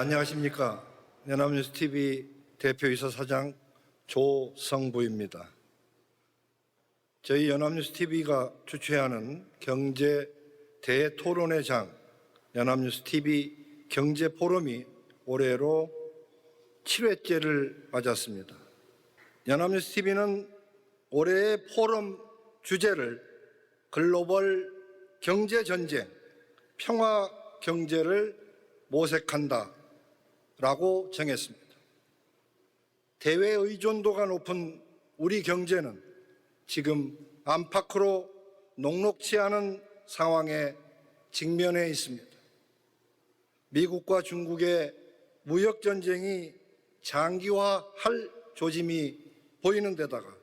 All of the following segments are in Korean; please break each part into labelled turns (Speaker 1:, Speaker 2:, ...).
Speaker 1: 안녕하십니까. 연합뉴스TV 대표이사 사장 조성부입니다. 저희 연합뉴스TV가 주최하는 경제 대토론의 장 연합뉴스TV 경제포럼이 올해로 7회째를 맞았습니다. 연합뉴스TV는 올해의 포럼 주제를 글로벌 경제전쟁, 평화경제를 모색한다 라고 정했습니다. 대외 의존도가 높은 우리 경제는 지금 안팎으로 녹록치 않은 상황에 직면해 있습니다. 미국과 중국의 무역전쟁이 장기화할 조짐이 보이는 데다가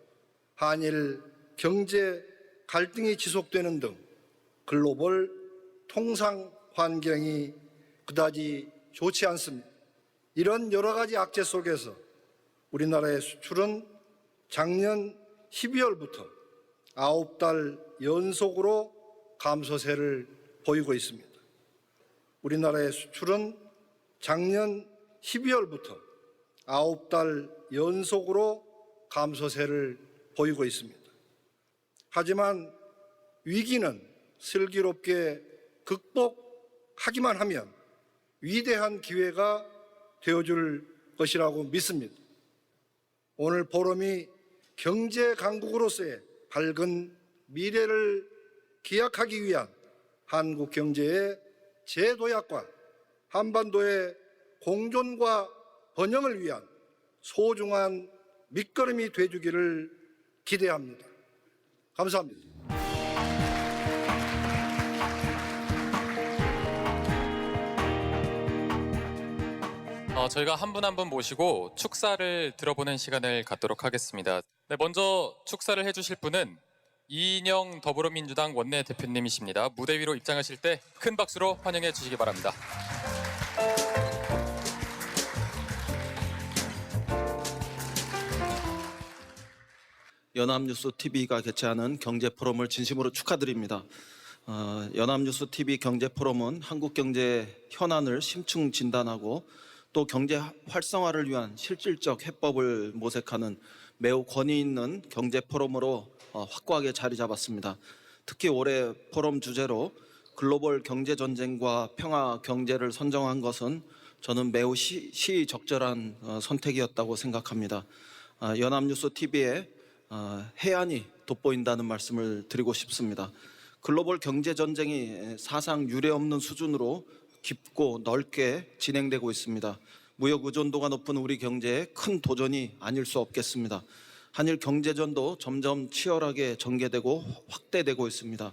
Speaker 1: 한일 경제 갈등이 지속되는 등 글로벌 통상 환경이 그다지 좋지 않습니다. 이런 여러 가지 악재 속에서 우리나라의 수출은 작년 12월부터 9달 연속으로 감소세를 보이고 있습니다. 우리나라의 수출은 작년 12월부터 9달 연속으로 감소세를 보이고 있습니다. 하지만 위기는 슬기롭게 극복하기만 하면 위대한 기회가 되어줄 것이라고 믿습니다. 오늘 포럼이 경제 강국으로서의 밝은 미래를 기약하기 위한 한국 경제의 재도약과 한반도의 공존과 번영을 위한 소중한 밑거름이 되어주기를 기대합니다. 감사합니다.
Speaker 2: 저희가 한 분 한 분 모시고 축사를 들어보는 시간을 갖도록 하겠습니다. 네, 먼저 축사를 해주실 분은 이인영 더불어민주당 원내대표님이십니다. 무대 위로 입장하실 때 큰 박수로 환영해 주시기 바랍니다.
Speaker 3: 연합뉴스TV가 개최하는 경제포럼을 진심으로 축하드립니다. 연합뉴스TV 경제포럼은 한국 경제 현안을 심층 진단하고 또 경제 활성화를 위한 실질적 해법을 모색하는 매우 권위 있는 경제포럼으로 확고하게 자리 잡았습니다. 특히 올해 포럼 주제로 글로벌 경제전쟁과 평화경제를 선정한 것은 저는 매우 시의적절한 선택이었다고 생각합니다. 연합뉴스TV에 해안이 돋보인다는 말씀을 드리고 싶습니다. 글로벌 경제전쟁이 사상 유례없는 수준으로 깊고 넓게 진행되고 있습니다. 무역 의존도가 높은 우리 경제에 큰 도전이 아닐 수 없겠습니다. 한일 경제전도 점점 치열하게 전개되고 확대되고 있습니다.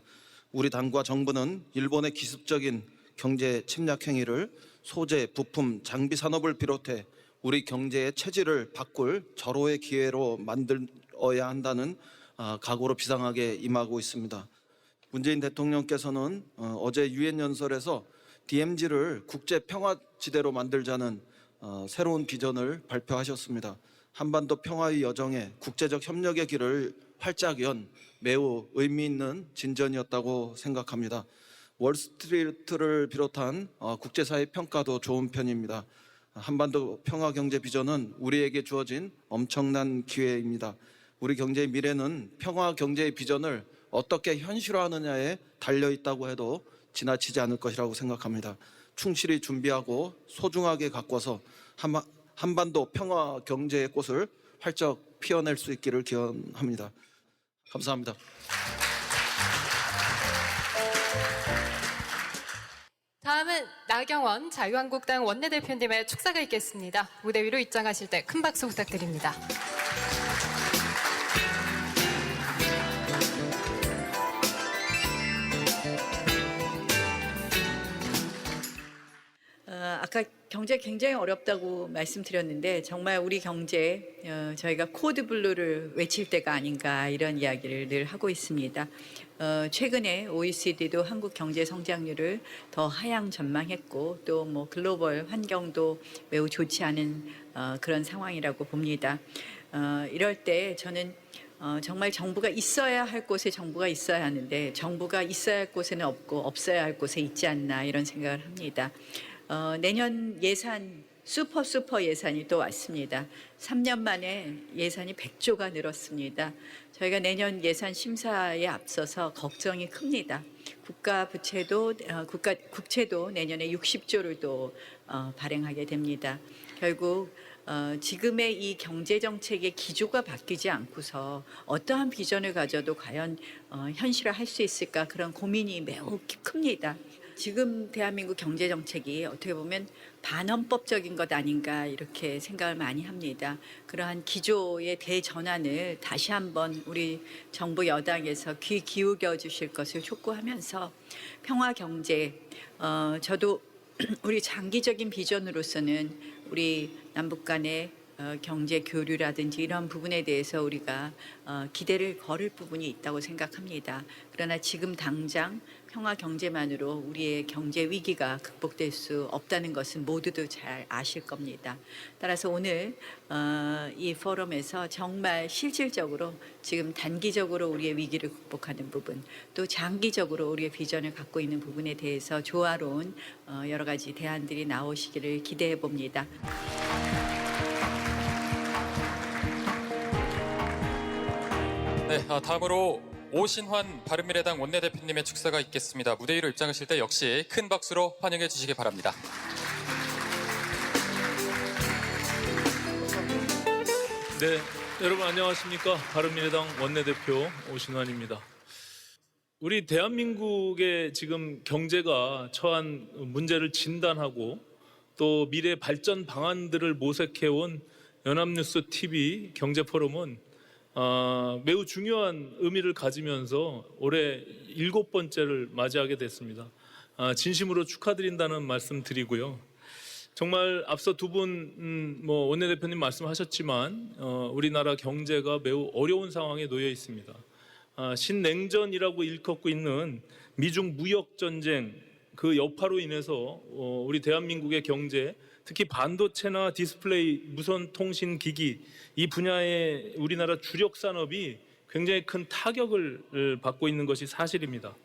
Speaker 3: 우리 당과 정부는 일본의 기습적인 경제 침략 행위를 소재, 부품, 장비 산업을 비롯해 우리 경제의 체질을 바꿀 절호의 기회로 만들어야 한다는 각오로 비상하게 임하고 있습니다. 문재인 대통령께서는 어제 유엔 연설에서 DMZ를 국제평화지대로 만들자는 새로운 비전을 발표하셨습니다. 한반도 평화의 여정에 국제적 협력의 길을 활짝 연 매우 의미 있는 진전이었다고 생각합니다. 월스트리트를 비롯한 국제사회 평가도 좋은 편입니다. 한반도 평화경제 비전은 우리에게 주어진 엄청난 기회입니다. 우리 경제의 미래는 평화경제의 비전을 어떻게 현실화하느냐에 달려있다고 해도 지나치지 않을 것이라고 생각합니다. 충실히 준비하고 소중하게 가꿔서 한반도 평화 경제의 꽃을 활짝 피워낼 수 있기를 기원합니다. 감사합니다.
Speaker 4: 다음은 나경원 자유한국당 원내대표님의 축사가 있겠습니다. 무대 위로 입장하실 때 큰 박수 부탁드립니다.
Speaker 5: 아까 경제 굉장히 어렵다고 말씀드렸는데 정말 우리 경제 저희가 코드 블루를 외칠 때가 아닌가 이런 이야기를 늘 하고 있습니다. 최근에 OECD도 한국 경제 성장률을 더 하향 전망했고 또 뭐 글로벌 환경도 매우 좋지 않은 그런 상황이라고 봅니다. 이럴 때 저는 정말 정부가 있어야 할 곳에 정부가 있어야 하는데 정부가 있어야 할 곳에는 없고 없어야 할 곳에 있지 않나 이런 생각을 합니다. 내년 예산 슈퍼 예산이 또 왔습니다. 3년 만에 예산이 100조가 늘었습니다. 저희가 내년 예산 심사에 앞서서 걱정이 큽니다. 국채도 내년에 60조를 또 발행하게 됩니다. 결국 지금의 이 경제 정책의 기조가 바뀌지 않고서 어떠한 비전을 가져도 과연 현실화할 수 있을까 그런 고민이 매우 큽니다. 지금 대한민국 경제 정책이 어떻게 보면 반헌법적인 것 아닌가 이렇게 생각을 많이 합니다. 그러한 기조의 대전환을 다시 한번 우리 정부 여당에서 귀 기울여 주실 것을 촉구하면서 평화 경제, 저도 우리 장기적인 비전으로서는 우리 남북 간의 경제 교류라든지 이런 부분에 대해서 우리가 기대를 걸을 부분이 있다고 생각합니다. 그러나 지금 당장 평화 경제만으로 우리의 경제 위기가 극복될 수 없다는 것은 모두도 잘 아실 겁니다. 따라서 오늘 이 포럼에서 정말 실질적으로 지금 단기적으로 우리의 위기를 극복하는 부분, 또 장기적으로 우리의 비전을 갖고 있는 부분에 대해서 조화로운 여러 가지 대안들이 나오시기를 기대해 봅니다.
Speaker 2: 네, 다음으로 오신환 바른미래당 원내대표님의 축사가 있겠습니다. 무대 위로 입장하실 때 역시 큰 박수로 환영해 주시기 바랍니다.
Speaker 6: 네, 여러분 안녕하십니까? 바른미래당 원내대표 오신환입니다. 우리 대한민국의 지금 경제가 처한 문제를 진단하고 또 미래 발전 방안들을 모색해온 연합뉴스 TV 경제포럼은 매우 중요한 의미를 가지면서 올해 7번째를 맞이하게 됐습니다. 진심으로 축하드린다는 말씀 드리고요. 정말 앞서 두 분 원내대표님 말씀하셨지만 우리나라 경제가 매우 어려운 상황에 놓여 있습니다. 신냉전이라고 일컫고 있는 미중 무역 전쟁 그 여파로 인해서 우리 대한민국의 경제, 특히 반도체나 디스플레이, 무선 통신 기기 이 분야의 우리나라 주력 산업이 굉장히 큰 타격을 받고 있는 것이 사실입니다.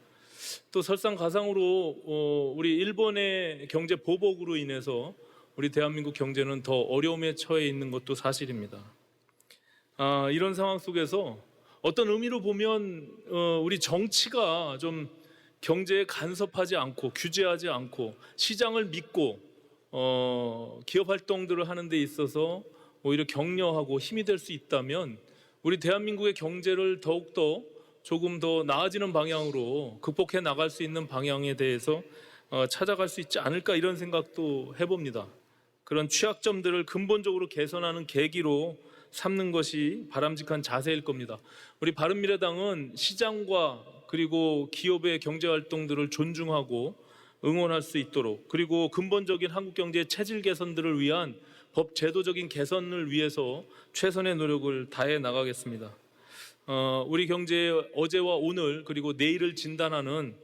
Speaker 6: 또 설상가상으로 우리 일본의 경제 보복으로 인해서 우리 대한민국 경제는 더 어려움에 처해 있는 것도 사실입니다. 이런 상황 속에서 어떤 의미로 보면 우리 정치가 좀 경제에 간섭하지 않고 규제하지 않고 시장을 믿고 기업 활동들을 하는 데 있어서 오히려 격려하고 힘이 될 수 있다면 우리 대한민국의 경제를 더욱더 조금 더 나아지는 방향으로 극복해 나갈 수 있는 방향에 대해서 찾아갈 수 있지 않을까 이런 생각도 해봅니다. 그런 취약점들을 근본적으로 개선하는 계기로 삼는 것이 바람직한 자세일 겁니다. 우리 바른미래당은 시장과 그리고 기업의 경제활동들을 존중하고 응원할 수 있도록, 그리고 근본적인 한국 경제의 체질 개선들을 위한 법 제도적인 개선을 위해서 최선의 노력을 다해 나가겠습니다. 우리 경제의 어제와 오늘 그리고 내일을 진단하는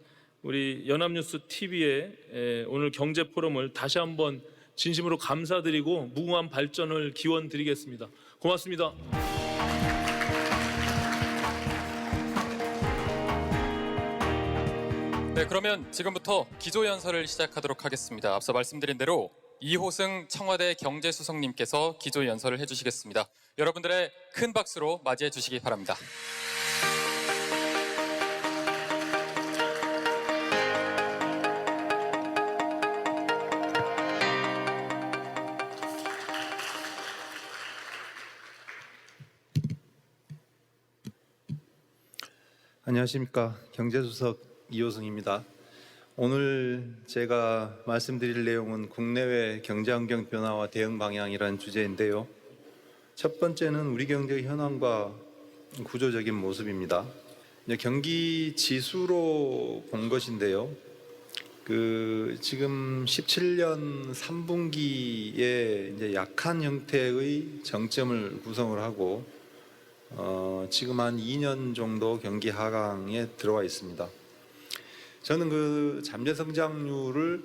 Speaker 6: 우리 연합뉴스 TV의 오늘 경제 포럼을 다시 한번 진심으로 감사드리고 무궁한 발전을 기원드리겠습니다. 고맙습니다.
Speaker 2: 네, 그러면 지금부터 기조연설을 시작하도록 하겠습니다. 앞서 말씀드린 대로 이호승 청와대 경제수석님께서 기조연설을 해주시겠습니다. 여러분들의 큰 박수로 맞이해 주시기 바랍니다.
Speaker 7: 안녕하십니까. 경제수석 이호승입니다. 오늘 제가 말씀드릴 내용은 국내외 경제환경 변화와 대응 방향이라는 주제인데요. 첫 번째는 우리 경제의 현황과 구조적인 모습입니다. 경기 지수로 본 것인데요. 지금 17년 3분기에 이제 약한 형태의 정점을 구성을 하고 지금 한 2년 정도 경기 하강에 들어와 있습니다. 저는 그 잠재 성장률을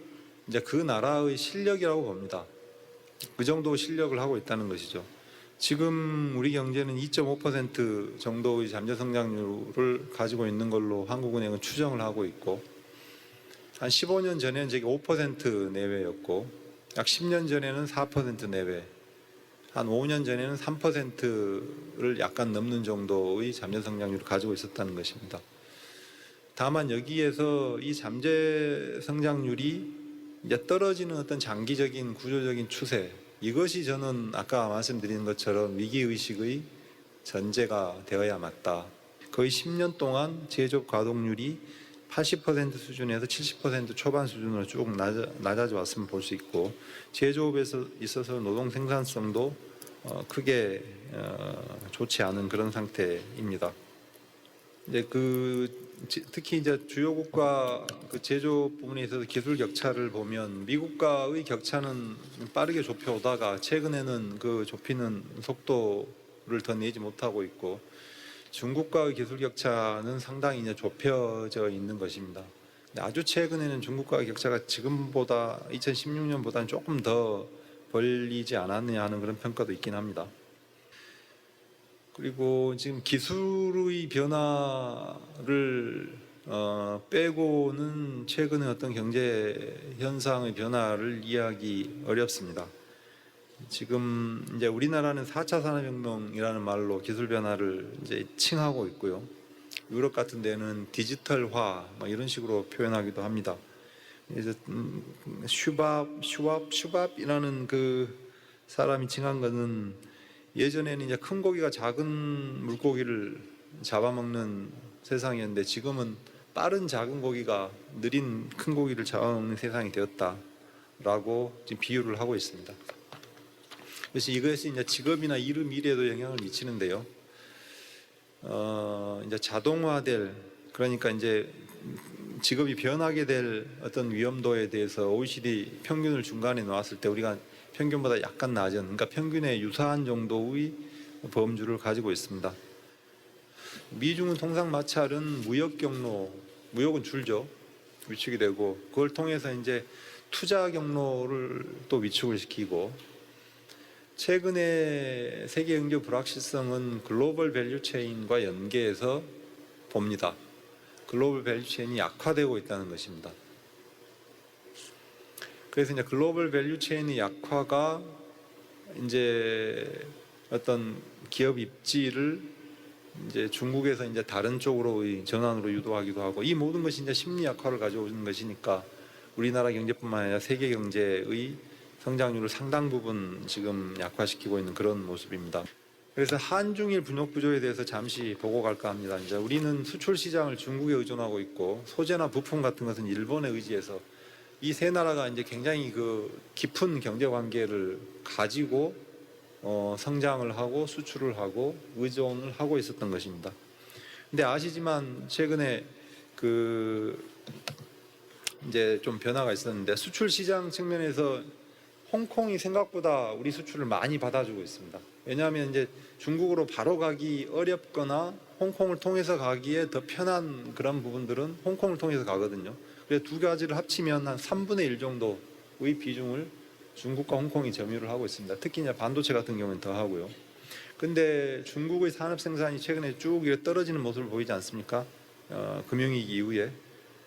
Speaker 7: 이제 그 나라의 실력이라고 봅니다. 그 정도 실력을 하고 있다는 것이죠. 지금 우리 경제는 2.5% 정도의 잠재 성장률을 가지고 있는 걸로 한국은행은 추정을 하고 있고, 한 15년 전에는 저게 5% 내외였고 약 10년 전에는 4% 내외, 한 5년 전에는 3%를 약간 넘는 정도의 잠재 성장률을 가지고 있었다는 것입니다. 다만 여기에서 이 잠재 성장률이 이제 떨어지는 어떤 장기적인 구조적인 추세, 이것이 저는 아까 말씀드린 것처럼 위기의식의 전제가 되어야 맞다. 거의 10년 동안 제조업 가동률이 80% 수준에서 70% 초반 수준으로 쭉 낮아져 왔음을 볼 수 있고, 제조업에서 있어서 노동 생산성도 크게 좋지 않은 그런 상태입니다. 이제 특히 이제 주요국가 제조업 부분에 있어서 기술 격차를 보면 미국과의 격차는 빠르게 좁혀오다가 최근에는 그 좁히는 속도를 더 내지 못하고 있고, 중국과의 기술 격차는 상당히 이제 좁혀져 있는 것입니다. 아주 최근에는 중국과의 격차가 지금보다 2016년보다는 조금 더 벌리지 않았느냐 하는 그런 평가도 있긴 합니다. 그리고 지금 기술의 변화를 빼고는 최근의 어떤 경제 현상의 변화를 이해하기 어렵습니다. 지금 이제 우리나라는 4차 산업혁명이라는 말로 기술 변화를 이제 칭하고 있고요. 유럽 같은 데는 디지털화 이런 식으로 표현하기도 합니다. 그래서 슈밥이라는 그 사람이 칭한 것은 예전에는 이제 큰 고기가 작은 물고기를 잡아먹는 세상이었는데 지금은 빠른 작은 고기가 느린 큰 고기를 잡아먹는 세상이 되었다라고 지금 비유를 하고 있습니다. 그래서 이것이 이제 직업이나 일의 미래에도 영향을 미치는데요. 이제 자동화될, 그러니까 이제 직업이 변하게 될 어떤 위험도에 대해서 OECD 평균을 중간에 놓았을 때 우리가 평균보다 약간 낮은, 그러니까 평균에 유사한 정도의 범주를 가지고 있습니다. 미중은 통상 마찰은 무역 경로, 무역은 줄죠. 위축이 되고, 그걸 통해서 이제 투자 경로를 또 위축을 시키고, 최근에 세계 경제 불확실성은 글로벌 밸류 체인과 연계해서 봅니다. 글로벌 밸류 체인이 약화되고 있다는 것입니다. 그래서 이제 글로벌 밸류 체인의 약화가 이제 어떤 기업 입지를 이제 중국에서 이제 다른 쪽으로의 전환으로 유도하기도 하고, 이 모든 것이 이제 심리 약화를 가져오는 것이니까 우리나라 경제뿐만 아니라 세계 경제의 성장률을 상당 부분 지금 약화시키고 있는 그런 모습입니다. 그래서 한중일 분역 구조에 대해서 잠시 보고 갈까 합니다. 이제 우리는 수출 시장을 중국에 의존하고 있고, 소재나 부품 같은 것은 일본에 의지해서 이 세 나라가 이제 굉장히 그 깊은 경제 관계를 가지고 성장을 하고 수출을 하고 의존을 하고 있었던 것입니다. 근데 아시지만 최근에 이제 좀 변화가 있었는데, 수출 시장 측면에서 홍콩이 생각보다 우리 수출을 많이 받아주고 있습니다. 왜냐하면 이제 중국으로 바로 가기 어렵거나 홍콩을 통해서 가기에 더 편한 그런 부분들은 홍콩을 통해서 가거든요. 그래서 두 가지를 합치면 한 3분의 1 정도의 비중을 중국과 홍콩이 점유를 하고 있습니다. 특히 이제 반도체 같은 경우는 더 하고요. 근데 중국의 산업 생산이 최근에 쭉 떨어지는 모습을 보이지 않습니까? 금융위기 이후에.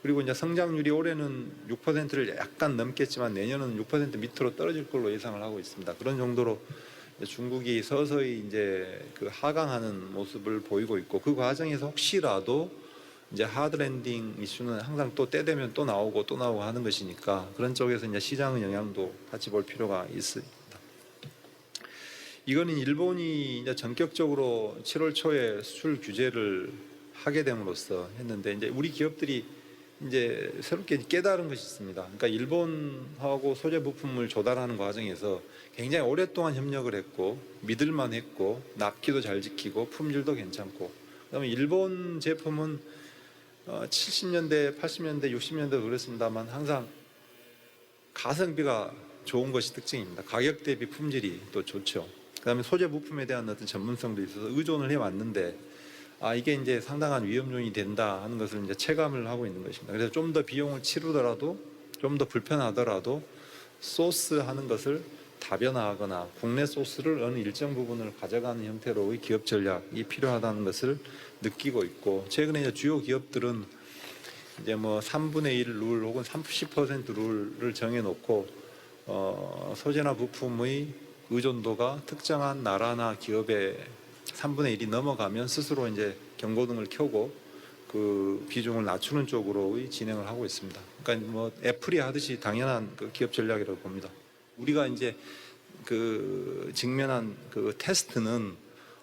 Speaker 7: 그리고 이제 성장률이 올해는 6%를 약간 넘겠지만 내년은 6% 밑으로 떨어질 걸로 예상을 하고 있습니다. 그런 정도로 중국이 서서히 이제 하강하는 모습을 보이고 있고, 그 과정에서 혹시라도 이제 하드랜딩 이슈는 항상 또 때 되면 또 나오고 하는 것이니까 그런 쪽에서 이제 시장의 영향도 같이 볼 필요가 있습니다. 이거는 일본이 이제 전격적으로 7월 초에 수출 규제를 하게 됨으로써 했는데, 이제 우리 기업들이 이제 새롭게 깨달은 것이 있습니다. 그러니까 일본하고 소재 부품을 조달하는 과정에서 굉장히 오랫동안 협력을 했고 믿을만 했고 납기도 잘 지키고 품질도 괜찮고, 그다음에 일본 제품은 70년대, 80년대, 60년대도 그랬습니다만 항상 가성비가 좋은 것이 특징입니다. 가격 대비 품질이 또 좋죠. 그다음에 소재 부품에 대한 어떤 전문성도 있어서 의존을 해왔는데, 이게 이제 상당한 위험 요인이 된다 하는 것을 이제 체감을 하고 있는 것입니다. 그래서 좀 더 비용을 치르더라도, 좀 더 불편하더라도 소스 하는 것을 다변화하거나 국내 소스를 어느 일정 부분을 가져가는 형태로의 기업 전략이 필요하다는 것을 느끼고 있고, 최근에 이제 주요 기업들은 이제 뭐 3분의 1 룰 혹은 30% 룰을 정해놓고 소재나 부품의 의존도가 특정한 나라나 기업의 3분의 1이 넘어가면 스스로 이제 경고등을 켜고 그 비중을 낮추는 쪽으로의 진행을 하고 있습니다. 그러니까 뭐 애플이 하듯이 당연한 그 기업 전략이라고 봅니다. 우리가 이제 그 직면한 그 테스트는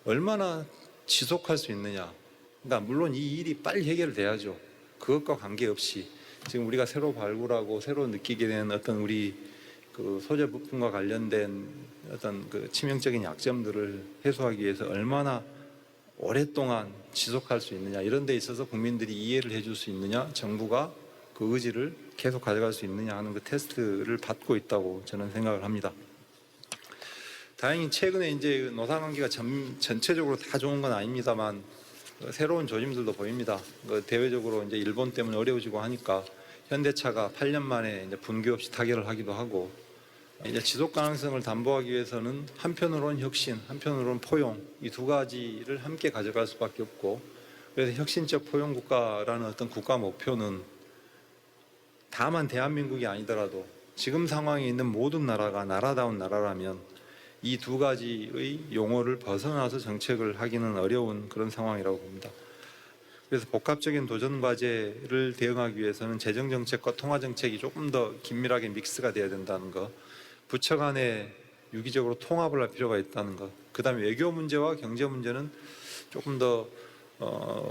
Speaker 7: 얼마나 지속할 수 있느냐. 그러니까 물론 이 일이 빨리 해결돼야죠. 그것과 관계없이 지금 우리가 새로 발굴하고 새로 느끼게 된 어떤 우리 그 소재 부품과 관련된 어떤 그 치명적인 약점들을 해소하기 위해서 얼마나 오랫동안 지속할 수 있느냐, 이런 데 있어서 국민들이 이해를 해줄 수 있느냐, 정부가 그 의지를 계속 가져갈 수 있느냐 하는 그 테스트를 받고 있다고 저는 생각을 합니다. 다행히 최근에 이제 노사관계가 전체적으로 다 좋은 건 아닙니다만 새로운 조짐들도 보입니다. 대외적으로 이제 일본 때문에 어려워지고 하니까 현대차가 8년 만에 이제 분규 없이 타결을 하기도 하고, 이제 지속 가능성을 담보하기 위해서는 한편으로는 혁신, 한편으로는 포용, 이 두 가지를 함께 가져갈 수밖에 없고, 그래서 혁신적 포용 국가라는 어떤 국가 목표는 다만 대한민국이 아니더라도 지금 상황에 있는 모든 나라가 나라다운 나라라면 이 두 가지의 용어를 벗어나서 정책을 하기는 어려운 그런 상황이라고 봅니다. 그래서 복합적인 도전 과제를 대응하기 위해서는 재정 정책과 통화 정책이 조금 더 긴밀하게 믹스가 돼야 된다는 것, 부처 간에 유기적으로 통합을 할 필요가 있다는 것, 그다음에 외교 문제와 경제 문제는 조금 더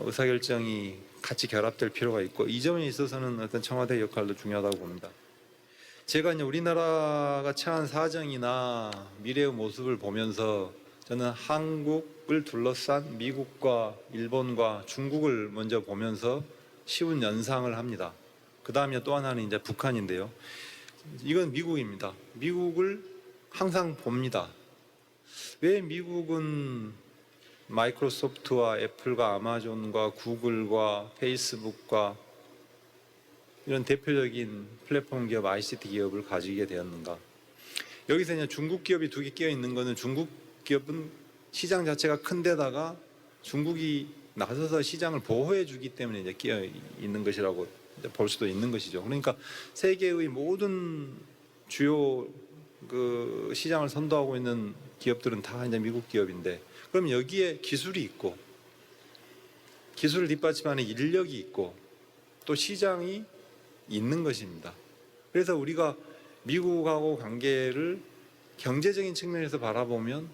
Speaker 7: 의사결정이 같이 결합될 필요가 있고, 이 점에 있어서는 어떤 청와대 역할도 중요하다고 봅니다. 제가 이제 우리나라가 처한 사정이나 미래의 모습을 보면서 저는 한국을 둘러싼 미국과 일본과 중국을 먼저 보면서 쉬운 연상을 합니다. 그 다음에 또 하나는 이제 북한인데요. 이건 미국입니다. 미국을 항상 봅니다. 왜 미국은 마이크로소프트와 애플과 아마존과 구글과 페이스북과 이런 대표적인 플랫폼 기업, ICT 기업을 가지게 되었는가? 여기서 이제 중국 기업이 두 개 끼어 있는 거는 중국 기업은 시장 자체가 큰 데다가 중국이 나서서 시장을 보호해 주기 때문에 이제 끼어 있는 것이라고 볼 수도 있는 것이죠. 그러니까 세계의 모든 주요 그 시장을 선도하고 있는 기업들은 다 이제 미국 기업인데, 그럼 여기에 기술이 있고 기술을 뒷받침하는 인력이 있고 또 시장이 있는 것입니다. 그래서 우리가 미국하고 관계를 경제적인 측면에서 바라보면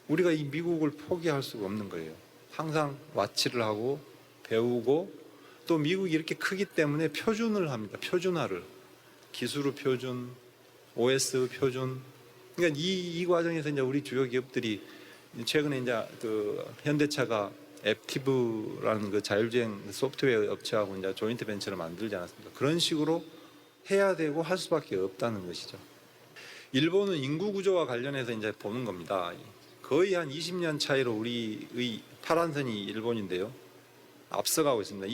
Speaker 7: 우리가 이 미국을 포기할 수가 없는 거예요. 항상 와치를 하고 배우고, 또 미국이 이렇게 크기 때문에 표준을 합니다. 표준화를. 기술의 표준, OS 표준. 그러니까 이 과정에서 이제 우리 주요 기업들이 최근에 이제 그 현대차가 앱티브라는 그 자율주행 소프트웨어 업체하고 이제 조인트 벤처를 만들지 않았습니까? 그런 식으로 해야 되고 할 수밖에 없다는 것이죠. 일본은 인구 구조와 관련해서 이제 보는 겁니다. 거의 한 20년 차이로 우리의 파란선이 일본인데요. 앞서가고 있습니다.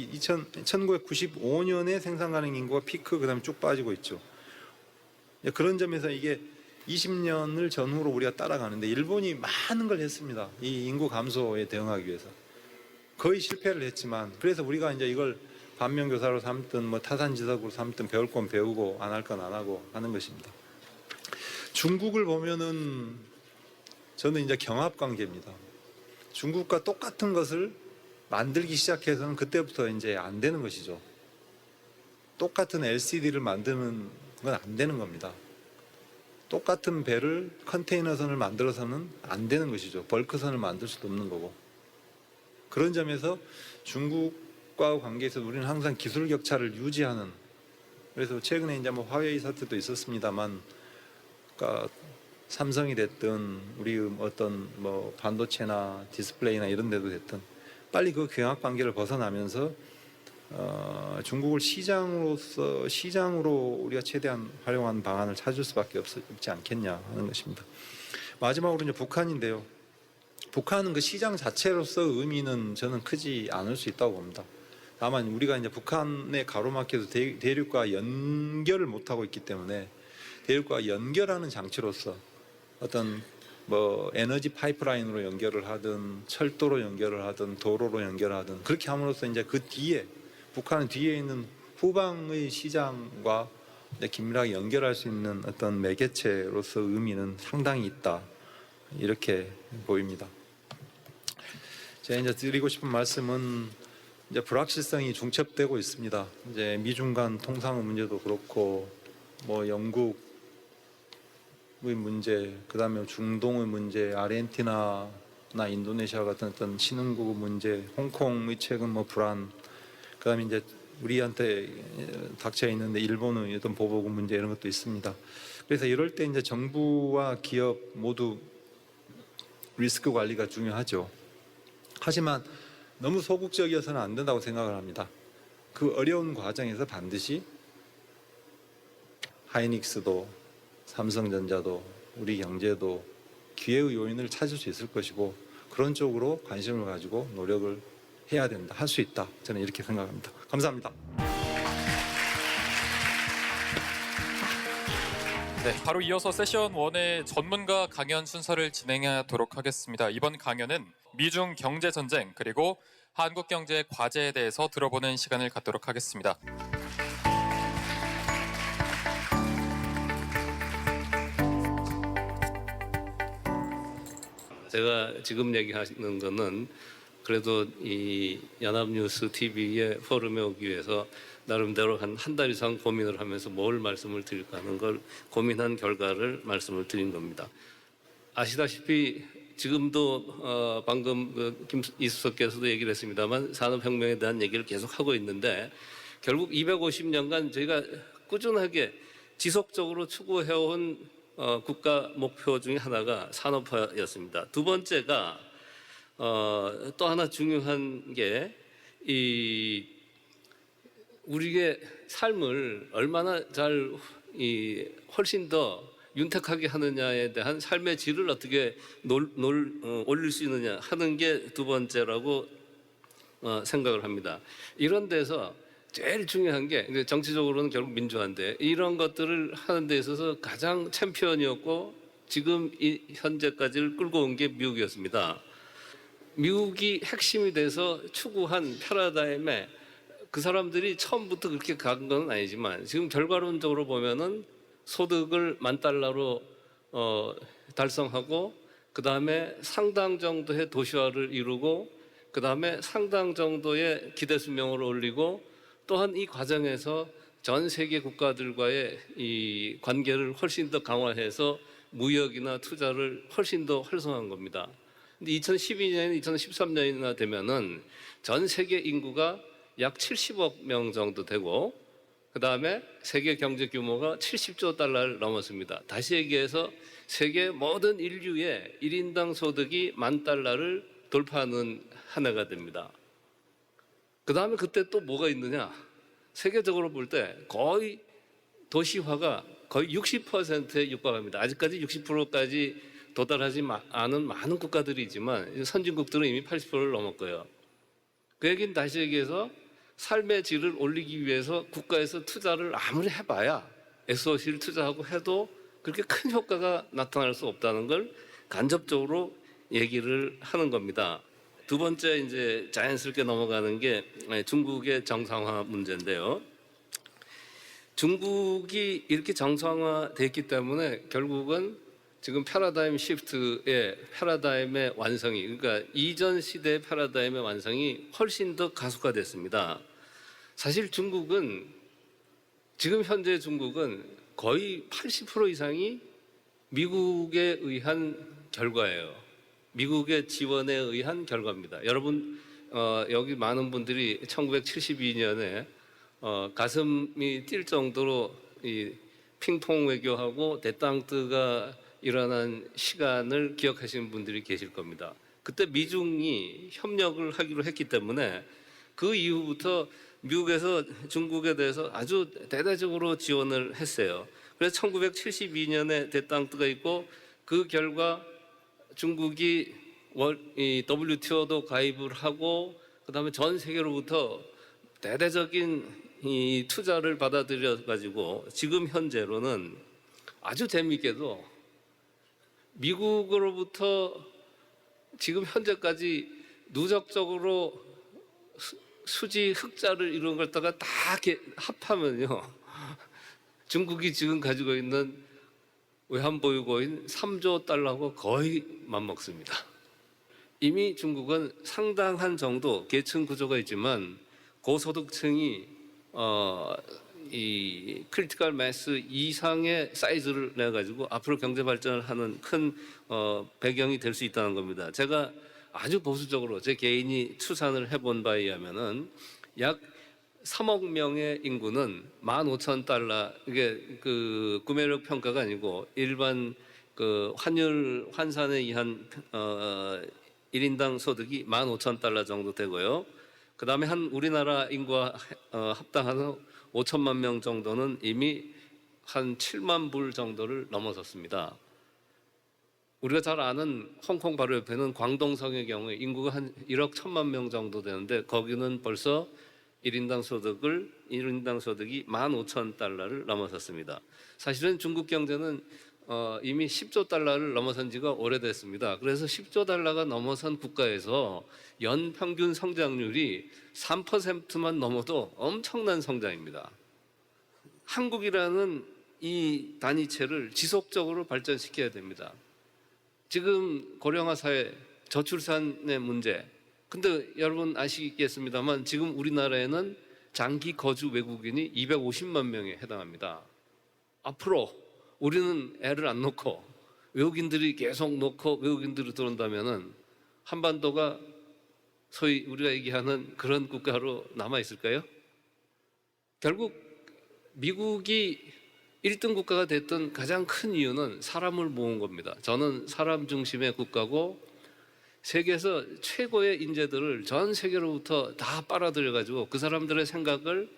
Speaker 7: 1995년에 생산 가능 인구가 피크, 그다음에 쭉 빠지고 있죠. 그런 점에서 이게 20년을 전후로 우리가 따라가는데 일본이 많은 걸 했습니다. 이 인구 감소에 대응하기 위해서. 거의 실패를 했지만, 그래서 우리가 이제 이걸 반면교사로 삼든 뭐 타산지석으로 삼든 배울 건 배우고 안 할 건 안 하고 하는 것입니다. 중국을 보면은 저는 이제 경합관계입니다. 중국과 똑같은 것을 만들기 시작해서는 그때부터 이제 안 되는 것이죠. 똑같은 LCD를 만드는 건 안 되는 겁니다. 똑같은 배를 컨테이너선을 만들어서는 안 되는 것이죠. 벌크선을 만들 수도 없는 거고. 그런 점에서 중국과 관계에서 우리는 항상 기술 격차를 유지하는, 그래서 최근에 이제 뭐 화웨이 사태도 있었습니다만, 그러니까 삼성이 됐든 우리 어떤 뭐 반도체나 디스플레이나 이런 데도 됐든 빨리 그 경합 관계를 벗어나면서 중국을 시장으로 우리가 최대한 활용하는 방안을 찾을 수밖에 없지 않겠냐 하는 것입니다. 마지막으로 이제 북한인데요. 북한은 그 시장 자체로서 의미는 저는 크지 않을 수 있다고 봅니다. 다만 우리가 이제 북한에 가로막혀서 대륙과 연결을 못하고 있기 때문에 대륙과 연결하는 장치로서 어떤 뭐 에너지 파이프라인으로 연결을 하든 철도로 연결을 하든 도로로 연결하든 그렇게 함으로써 이제 그 뒤에 북한은 뒤에 있는 후방의 시장과 긴밀하게 연결할 수 있는 어떤 매개체로서 의미는 상당히 있다, 이렇게 보입니다. 제가 이제 드리고 싶은 말씀은 이제 불확실성이 중첩되고 있습니다. 이제 미중 간 통상의 문제도 그렇고, 뭐 영국의 문제, 그다음에 중동의 문제, 아르헨티나나 인도네시아 같은 어떤 신흥국의 문제, 홍콩의 최근 뭐 불안, 그다음에 이제 우리한테 닥쳐 있는데 일본의 어떤 보복의 문제, 이런 것도 있습니다. 그래서 이럴 때 이제 정부와 기업 모두 리스크 관리가 중요하죠. 하지만 너무 소극적이어서는 안 된다고 생각을 합니다. 그 어려운 과정에서 반드시 하이닉스도 삼성전자도 우리 경제도 기회의 요인을 찾을 수 있을 것이고, 그런 쪽으로 관심을 가지고 노력을 해야 된다, 할 수 있다, 저는 이렇게 생각합니다. 감사합니다.
Speaker 2: 네, 바로 이어서 세션 1의 전문가 강연 순서를 진행하도록 하겠습니다. 이번 강연은 미중 경제 전쟁 그리고 한국 경제의 과제에 대해서 들어보는 시간을 갖도록 하겠습니다.
Speaker 8: 제가 지금 얘기하는 거는 그래도 이 연합뉴스 TV의 포럼에 오기 위해서 나름대로 한 달 이상 고민을 하면서 뭘 말씀을 드릴까 하는 걸 고민한 결과를 말씀을 드린 겁니다. 아시다시피 지금도 방금 이수석께서도 얘기를 했습니다만 산업혁명에 대한 얘기를 계속 하고 있는데, 결국 250년간 저희가 꾸준하게 지속적으로 추구해온 국가 목표 중에 하나가 산업화였습니다. 두 번째가 또 하나 중요한 게 우리의 삶을 얼마나 잘 훨씬 더 윤택하게 하느냐에 대한 삶의 질을 어떻게 올릴 수 있느냐 하는 게 두 번째라고 생각을 합니다. 이런 데서 제일 중요한 게 정치적으로는 결국 민주화인데, 이런 것들을 하는 데 있어서 가장 챔피언이었고 지금 현재까지를 끌고 온 게 미국이었습니다. 미국이 핵심이 돼서 추구한 패러다임에 그 사람들이 처음부터 그렇게 간 건 아니지만 지금 결과론적으로 보면은 소득을 $10,000로 달성하고, 그 다음에 상당 정도의 도시화를 이루고, 그 다음에 상당 정도의 기대 수명을 올리고, 또한 이 과정에서 전 세계 국가들과의 이 관계를 훨씬 더 강화해서 무역이나 투자를 훨씬 더 활성화한 겁니다. 근데 2012년, 2013년이나 되면은 전 세계 인구가 약 70억 명 정도 되고, 그 다음에 세계 경제 규모가 $70조 넘었습니다. 다시 얘기해서 세계 모든 인류의 1인당 소득이 $10,000를 돌파하는 한 해가 됩니다. 그 다음에 그때 또 뭐가 있느냐? 세계적으로 볼 때 거의 도시화가 거의 60%에 육박합니다. 아직까지 60%까지 도달하지 않은 많은 국가들이지만 선진국들은 이미 80%를 넘었고요. 그 얘기는 다시 얘기해서 삶의 질을 올리기 위해서 국가에서 투자를 아무리 해봐야 SOC를 투자하고 해도 그렇게 큰 효과가 나타날 수 없다는 걸 간접적으로 얘기를 하는 겁니다. 두 번째 이제 자연스럽게 넘어가는 게 중국의 정상화 문제인데요. 중국이 이렇게 정상화됐기 때문에 결국은 지금 패러다임 시프트의 패러다임의 완성이, 그러니까 이전 시대의 패러다임의 완성이 훨씬 더 가속화됐습니다. 사실 중국은 지금 현재 중국은 거의 80% 이상이 미국에 의한 결과예요. 미국의 지원에 의한 결과입니다. 여러분 여기 많은 분들이 1972년에 가슴이 뛸 정도로 이 핑퐁 외교하고 대땅뜨가 일어난 시간을 기억하시는 분들이 계실 겁니다. 그때 미중이 협력을 하기로 했기 때문에 그 이후부터 미국에서 중국에 대해서 아주 대대적으로 지원을 했어요. 그래서 1972년에 대땅뜨가 있고, 그 결과 중국이 WTO도 가입을 하고, 그 다음에 전 세계로부터 대대적인 이 투자를 받아들여 가지고 지금 현재로는 아주 재미있게도 미국으로부터 지금 현재까지 누적적으로 수지 흑자를 이룬 걸다가 다 이렇게 합하면요. 중국이 지금 가지고 있는 외환보유고인 3조 달러하고 거의 맞먹습니다. 이미 중국은 상당한 정도 계층 구조가 있지만 고소득층이 이 크리티컬 매스 이상의 사이즈를 내 가지고 앞으로 경제 발전을 하는 큰 배경이 될 수 있다는 겁니다. 제가 아주 보수적으로 제 개인이 추산을 해본 바에 의하면은 약 3억 명의 인구는 15,000달러, 이게 그 구매력 평가가 아니고 일반 그 환산에 의한 1인당 소득이 15,000달러 정도 되고요. 그 다음에 한 우리나라 인구와 합당한 5천만 명 정도는 이미 한 7만 불 정도를 넘어섰습니다. 우리가 잘 아는 홍콩 바로 옆에는 광동성의 경우에 인구가 한 1억 1천만 명 정도 되는데 거기는 벌써 1인당 소득이 15,000달러를 넘어섰습니다. 사실은 중국 경제는 이미 10조 달러를 넘어선 지가 오래됐습니다. 그래서 10조 달러가 넘어선 국가에서 연 평균 성장률이 3%만 넘어도 엄청난 성장입니다. 한국이라는 이 단위체를 지속적으로 발전시켜야 됩니다. 지금 고령화 사회, 저출산의 문제, 근데 여러분 아시겠습니다만 지금 우리나라에는 장기 거주 외국인이 250만 명에 해당합니다. 앞으로 우리는 애를 안 놓고 외국인들이 계속 놓고 외국인들이 들어온다면은 한반도가 소위 우리가 얘기하는 그런 국가로 남아 있을까요? 결국 미국이 1등 국가가 됐던 가장 큰 이유는 사람을 모은 겁니다. 저는 사람 중심의 국가고 세계에서 최고의 인재들을 전 세계로부터 다 빨아들여 가지고 그 사람들의 생각을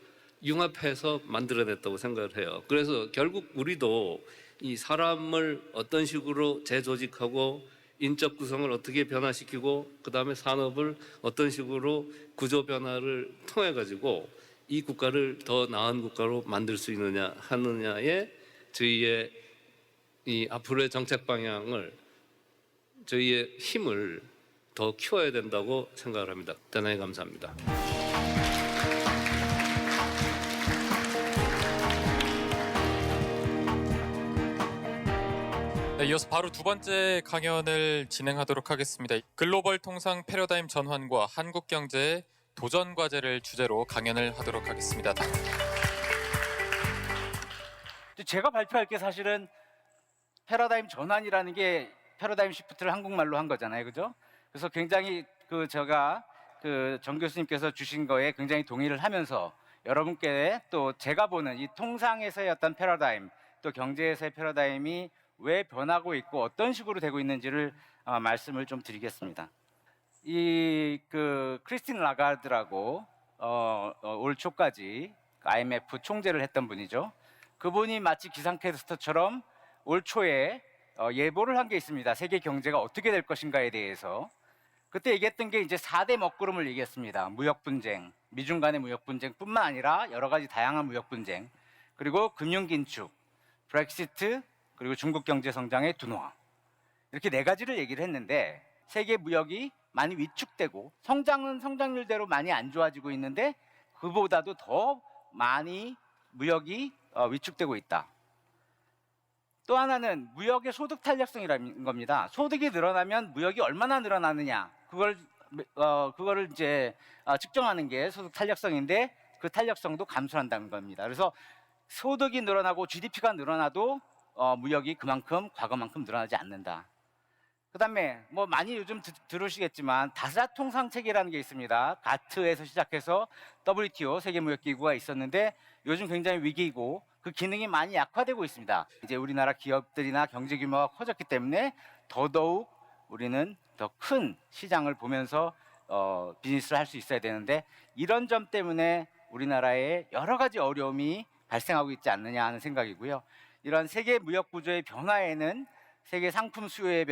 Speaker 8: 융합해서 만들어냈다고 생각을 해요. 그래서 결국 우리도 이 사람을 어떤 식으로 재조직하고 인적 구성을 어떻게 변화시키고 그 다음에 산업을 어떤 식으로 구조 변화를 통해 가지고 이 국가를 더 나은 국가로 만들 수 있느냐 하느냐에 저희의 이 앞으로의 정책 방향을 저희의 힘을 더 키워야 된다고 생각을 합니다. 대단히 감사합니다.
Speaker 2: 네, 이어서 바로 두 번째 강연을 진행하도록 하겠습니다. 글로벌 통상 패러다임 전환과 한국 경제의 도전 과제를 주제로 강연을 하도록 하겠습니다.
Speaker 9: 제가 발표할 게 사실은 패러다임 전환이라는 게 패러다임 시프트를 한국말로 한 거잖아요, 그죠? 그래서 굉장히 제가 정 교수님께서 주신 거에 굉장히 동의를 하면서 여러분께 또 제가 보는 이 통상에서의 어떤 패러다임, 또 경제에서의 패러다임이 왜 변하고 있고 어떤 식으로 되고 있는지를 말씀을 좀 드리겠습니다. 이 크리스틴 라가르드라고 올 초까지 IMF 총재를 했던 분이죠. 그분이 마치 기상캐스터처럼 올 초에 예보를 한 게 있습니다. 세계 경제가 어떻게 될 것인가에 대해서. 그때 얘기했던 게 이제 4대 먹구름을 얘기했습니다. 무역 분쟁, 미중 간의 무역 분쟁뿐만 아니라 여러 가지 다양한 무역 분쟁, 그리고 금융 긴축, 브렉시트, 그리고 중국 경제 성장의 둔화. 이렇게 네 가지를 얘기를 했는데 세계 무역이 많이 위축되고 성장은 성장률대로 많이 안 좋아지고 있는데 그보다도 더 많이 무역이 위축되고 있다. 또 하나는 무역의 소득 탄력성이라는 겁니다. 소득이 늘어나면 무역이 얼마나 늘어나느냐, 그거를 이제 측정하는 게 소득 탄력성인데 그 탄력성도 감소한다는 겁니다. 그래서 소득이 늘어나고 GDP가 늘어나도 무역이 그만큼 과거만큼 늘어나지 않는다. 그다음에 뭐 많이 요즘 들으시겠지만 다사통상체계라는 게 있습니다. 가트에서 시작해서 WTO 세계무역기구가 있었는데 요즘 굉장히 위기이고 그 기능이 많이 약화되고 있습니다. 이제 우리나라 기업들이나 경제 규모가 커졌기 때문에 더더욱 우리는 더 큰 시장을 보면서 비즈니스를 할 수 있어야 되는데 이런 점 때문에 우리나라에 여러 가지 어려움이 발생하고 있지 않느냐 하는 생각이고요. 이런 세계 무역 구조의 변화에는 세계 상품 수요의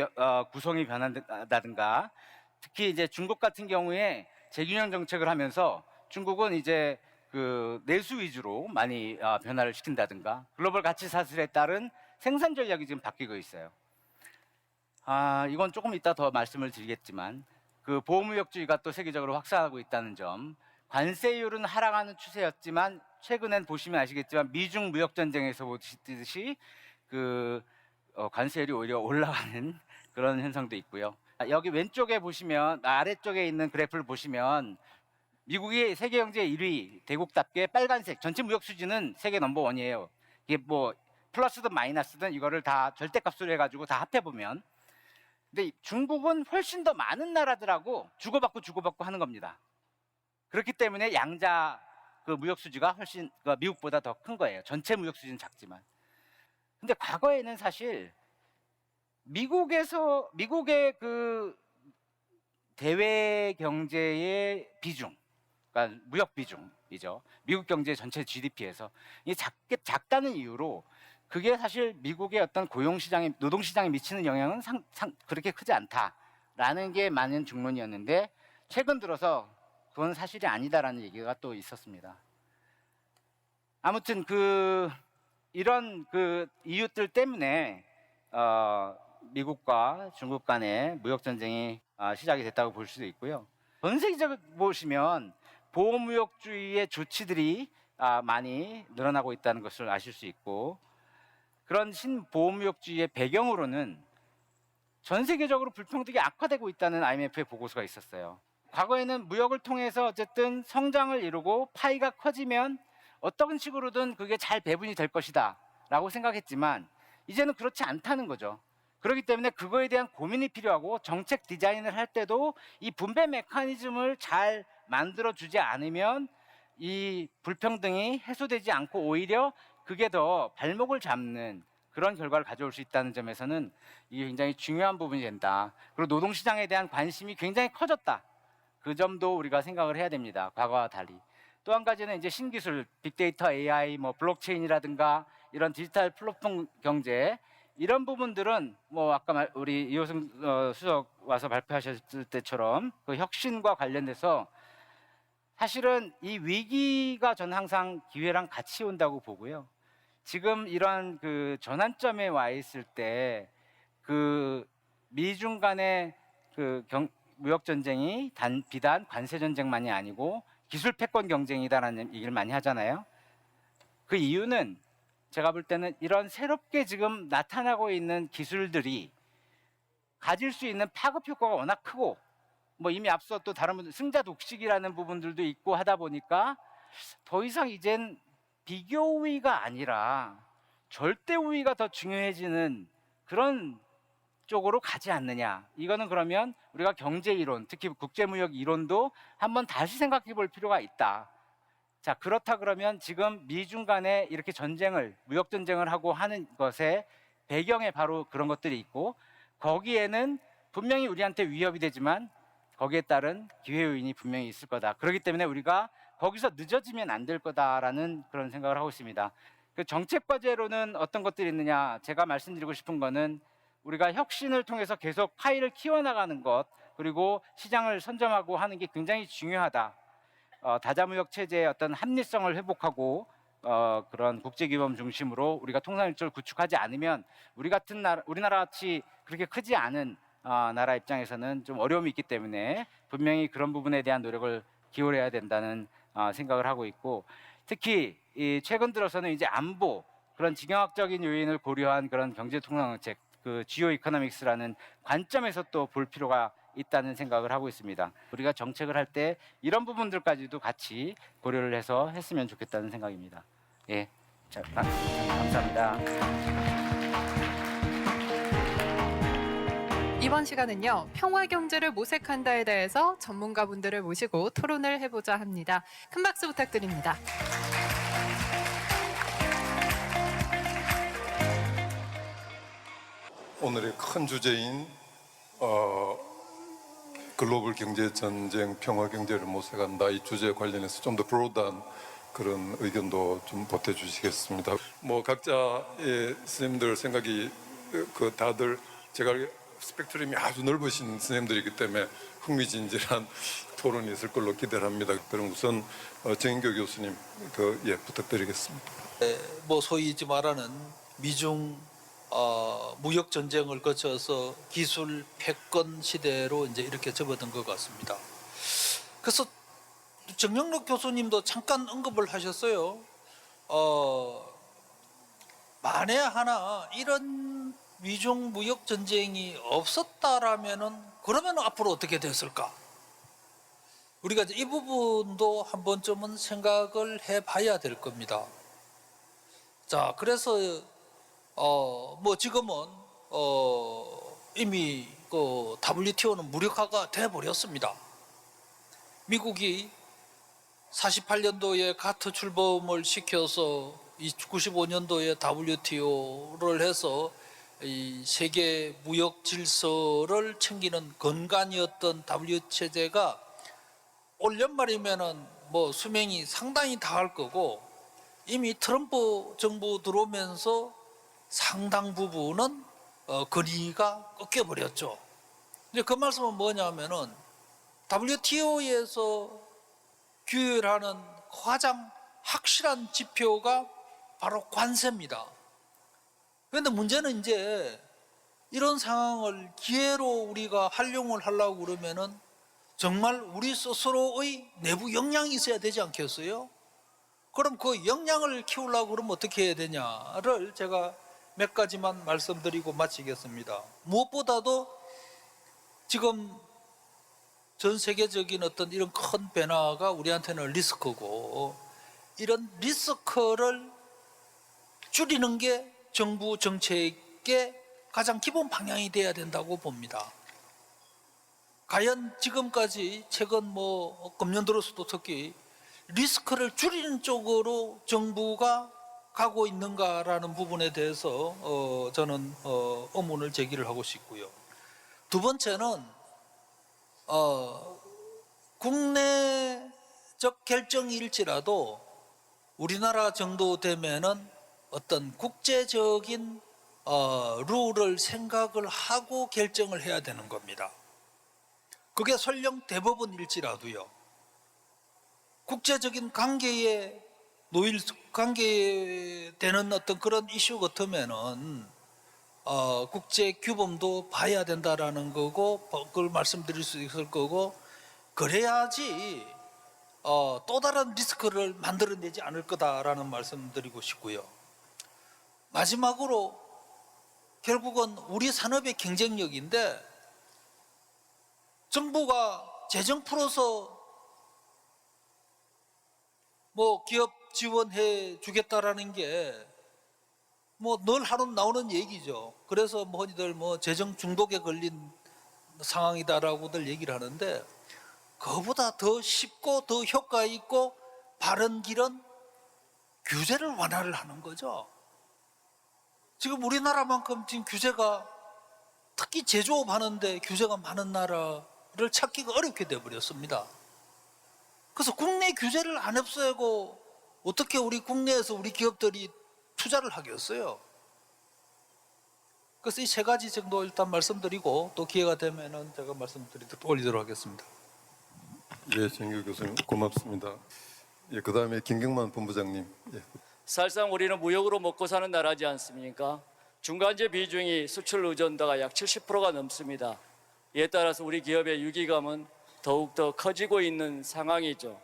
Speaker 9: 구성이 변한다든가, 특히 이제 중국 같은 경우에 재균형 정책을 하면서 중국은 이제 내수 위주로 많이 변화를 시킨다든가, 글로벌 가치 사슬에 따른 생산 전략이 지금 바뀌고 있어요. 이건 조금 이따 더 말씀을 드리겠지만 보호무역주의가 또 세계적으로 확산하고 있다는 점, 관세율은 하락하는 추세였지만 최근엔 보시면 아시겠지만 미중 무역 전쟁에서 보시듯이 관세율이 오히려 올라가는 그런 현상도 있고요. 여기 왼쪽에 보시면 아래쪽에 있는 그래프를 보시면 미국이 세계 경제 1위 대국답게 빨간색 전체 무역 수지는 세계 넘버원이에요. 이게 뭐 플러스든 마이너스든 이거를 다 절대값으로 해가지고 다 합해 보면, 근데 중국은 훨씬 더 많은 나라들하고 주고받고 하는 겁니다. 그렇기 때문에 양자 그 무역 수지가 훨씬 미국보다 더 큰 거예요. 전체 무역 수지는 작지만. 근데 과거에는 사실 미국의 그 대외 경제의 비중, 그러니까 무역 비중이죠. 미국 경제 전체 GDP에서 이 작다는 이유로 그게 사실 미국의 어떤 노동 시장에 미치는 영향은 그렇게 크지 않다라는 게 많은 중론이었는데, 최근 들어서 그건 사실이 아니다라는 얘기가 또 있었습니다. 아무튼 이런 이유들 때문에 미국과 중국 간의 무역 전쟁이 시작이 됐다고 볼 수도 있고요. 전 세계적으로 보시면 보호무역주의의 조치들이 많이 늘어나고 있다는 것을 아실 수 있고, 그런 신보호무역주의의 배경으로는 전 세계적으로 불평등이 악화되고 있다는 IMF의 보고서가 있었어요. 과거에는 무역을 통해서 어쨌든 성장을 이루고 파이가 커지면 어떤 식으로든 그게 잘 배분이 될 것이다 라고 생각했지만, 이제는 그렇지 않다는 거죠. 그렇기 때문에 그거에 대한 고민이 필요하고, 정책 디자인을 할 때도 이 분배 메커니즘을 잘 만들어주지 않으면 이 불평등이 해소되지 않고 오히려 그게 더 발목을 잡는 그런 결과를 가져올 수 있다는 점에서는 이게 굉장히 중요한 부분이 된다. 그리고 노동시장에 대한 관심이 굉장히 커졌다. 그 점도 우리가 생각을 해야 됩니다. 과거와 달리. 또 한 가지는 이제 신기술, 빅데이터, AI, 블록체인이라든가 이런 디지털 플랫폼 경제, 이런 부분들은 아까 우리 이호승 수석 와서 발표하셨을 때처럼 그 혁신과 관련돼서 사실은 이 위기가 저는 항상 기회랑 같이 온다고 보고요. 지금 이런 전환점에 와 있을 때 미중 간의 무역 전쟁이 비단 관세 전쟁만이 아니고 기술 패권 경쟁이다라는 얘기를 많이 하잖아요. 그 이유는 제가 볼 때는 이런 새롭게 지금 나타나고 있는 기술들이 가질 수 있는 파급 효과가 워낙 크고, 이미 앞서 또 다른 분들 승자 독식이라는 부분들도 있고 하다 보니까 더 이상 이젠 비교 우위가 아니라 절대 우위가 더 중요해지는 그런 쪽으로 가지 않느냐. 이거는 그러면 우리가 경제 이론, 특히 국제무역 이론도 한번 다시 생각해 볼 필요가 있다. 자, 그렇다 그러면 지금 미중 간에 이렇게 무역 전쟁을 하고 하는 것의 배경에 바로 그런 것들이 있고, 거기에는 분명히 우리한테 위협이 되지만 거기에 따른 기회 요인이 분명히 있을 거다. 그렇기 때문에 우리가 거기서 늦어지면 안 될 거다라는 그런 생각을 하고 있습니다. 그 정책 과제로는 어떤 것들이 있느냐, 제가 말씀드리고 싶은 거는 우리가 혁신을 통해서 계속 파이를 키워나가는 것, 그리고 시장을 선점하고 하는 게 굉장히 중요하다. 다자무역 체제의 어떤 합리성을 회복하고 그런 국제규범 중심으로 우리가 통상일조를 구축하지 않으면 우리나라 같이 그렇게 크지 않은 나라 입장에서는 좀 어려움이 있기 때문에 분명히 그런 부분에 대한 노력을 기울여야 된다는 생각을 하고 있고, 특히 최근 들어서는 이제 안보, 그런 지경학적인 요인을 고려한 그런 경제통상정책, 지오 이코노믹스라는 관점에서 또 볼 필요가 있다는 생각을 하고 있습니다. 우리가 정책을 할 때 이런 부분들까지도 같이 고려를 해서 했으면 좋겠다는 생각입니다. 예, 자, 감사합니다.
Speaker 4: 이번 시간은요, 평화 경제를 모색한다에 대해서 전문가분들을 모시고 토론을 해보자 합니다. 큰 박수 부탁드립니다.
Speaker 10: 오늘의 큰 주제인 글로벌 경제 전쟁, 평화 경제를 모색한다, 이 주제에 관련해서 좀 더 브로드한 그런 의견도 좀 보태주시겠습니다. 각자의 선생님들 생각이 다들 제가 스펙트럼이 아주 넓으신 선생님들이기 때문에 흥미진진한 토론이 있을 걸로 기대를 합니다. 그럼 우선 정인교 교수님 부탁드리겠습니다.
Speaker 11: 소위 말하는 미중 무역 전쟁을 거쳐서 기술 패권 시대로 이제 이렇게 접어든 것 같습니다. 그래서 정영록 교수님도 잠깐 언급을 하셨어요. 만에 하나 이런 미중 무역 전쟁이 없었다라면은 그러면 앞으로 어떻게 됐을까? 우리가 이 부분도 한 번쯤은 생각을 해봐야 될 겁니다. 자, 그래서 뭐 지금은 이미 그 WTO는 무력화가 돼 버렸습니다. 미국이 48년도에 가트 출범을 시켜서 95년도에 WTO를 해서 이 세계 무역 질서를 챙기는 근간이었던 WTO 체제가 올 연말이면은 뭐 수명이 상당히 다할 거고 이미 트럼프 정부 들어오면서 상당 부분은 건의가 꺾여 버렸죠. 이제 그 말씀은 뭐냐면은 WTO에서 규율하는 가장 확실한 지표가 바로 관세입니다. 그런데 문제는 이제 이런 상황을 기회로 우리가 활용을 하려고 그러면은 정말 우리 스스로의 내부 역량이 있어야 되지 않겠어요? 그럼 그 역량을 키우려고 그러면 어떻게 해야 되냐를 제가 몇 가지만 말씀드리고 마치겠습니다. 무엇보다도 지금 전 세계적인 어떤 이런 큰 변화가 우리한테는 리스크고 이런 리스크를 줄이는 게 정부 정책의 가장 기본 방향이 돼야 된다고 봅니다. 과연 지금까지 최근 뭐 금년 들어서도 특히 리스크를 줄이는 쪽으로 정부가 가고 있는가라는 부분에 대해서 저는 의문을 제기를 하고 싶고요. 두 번째는 국내적 결정일지라도 우리나라 정도 되면은 어떤 국제적인 룰을 생각을 하고 결정을 해야 되는 겁니다. 그게 설령 대법원일지라도요. 국제적인 관계에 관계되는 어떤 그런 이슈 같으면은 국제 규범도 봐야 된다라는 거고 그걸 말씀드릴 수 있을 거고 그래야지 또 다른 리스크를 만들어내지 않을 거다라는 말씀드리고 싶고요. 마지막으로 결국은 우리 산업의 경쟁력인데 정부가 재정 풀어서 뭐 기업 지원해 주겠다라는 게 뭐 늘 하루 나오는 얘기죠. 그래서 뭐들 뭐 재정 중독에 걸린 상황이다라고들 얘기를 하는데 그거보다 더 쉽고 더 효과 있고 바른 길은 규제를 완화를 하는 거죠. 지금 우리나라만큼 지금 규제가 특히 제조업 하는데 규제가 많은 나라를 찾기가 어렵게 돼버렸습니다. 그래서 국내 규제를 안 없애고 어떻게 우리 국내에서 우리 기업들이 투자를 하겠어요? 그래서 이 세 가지 정도 일단 말씀드리고 또 기회가 되면은 제가 올리도록 하겠습니다.
Speaker 10: 예, 정규 교수님 고맙습니다. 예, 그다음에 김경만 본부장님. 예.
Speaker 12: 사실상 우리는 무역으로 먹고 사는 나라지 않습니까? 중간재 비중이 수출 의존도가 약 70%가 넘습니다. 이에 따라서 우리 기업의 위기감은 더욱더 커지고 있는 상황이죠.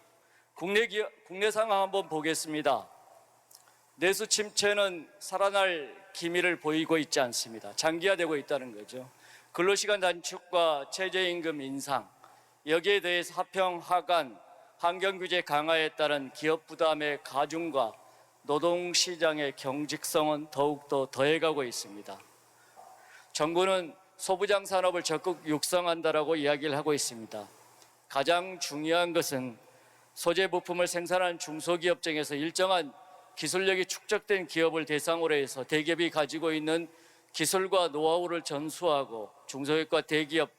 Speaker 12: 국내 상황 한번 보겠습니다. 내수 침체는 살아날 기미를 보이고 있지 않습니다. 장기화되고 있다는 거죠. 근로시간 단축과 최저임금 인상, 여기에 대해서 하평, 하간, 환경규제 강화에 따른 기업 부담의 가중과 노동시장의 경직성은 더욱더 더해가고 있습니다. 정부는 소부장 산업을 적극 육성한다라고 이야기를 하고 있습니다. 가장 중요한 것은 소재 부품을 생산하는 중소기업 중에서 일정한 기술력이 축적된 기업을 대상으로 해서 대기업이 가지고 있는 기술과 노하우를 전수하고 중소기업과 대기업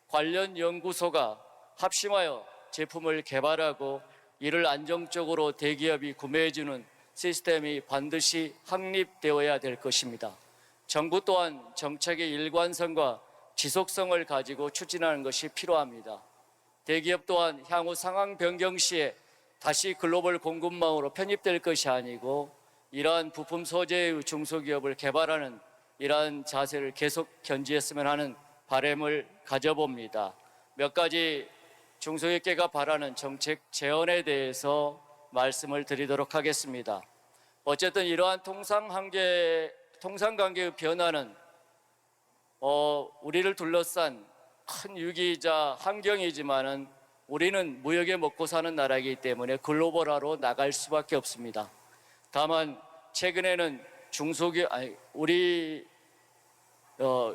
Speaker 12: 관련 연구소가 합심하여 제품을 개발하고 이를 안정적으로 대기업이 구매해주는 시스템이 반드시 확립되어야 될 것입니다. 정부 또한 정책의 일관성과 지속성을 가지고 추진하는 것이 필요합니다. 대기업 또한 향후 상황 변경 시에 다시 글로벌 공급망으로 편입될 것이 아니고 이러한 부품 소재의 중소기업을 개발하는 이러한 자세를 계속 견지했으면 하는 바람을 가져봅니다. 몇 가지 중소기업계가 바라는 정책 제언에 대해서 말씀을 드리도록 하겠습니다. 어쨌든 이러한 통상관계의 변화는 우리를 둘러싼 큰 위기이자 환경이지만은 우리는 무역에 먹고 사는 나라이기 때문에 글로벌화로 나갈 수밖에 없습니다. 다만 최근에는 우리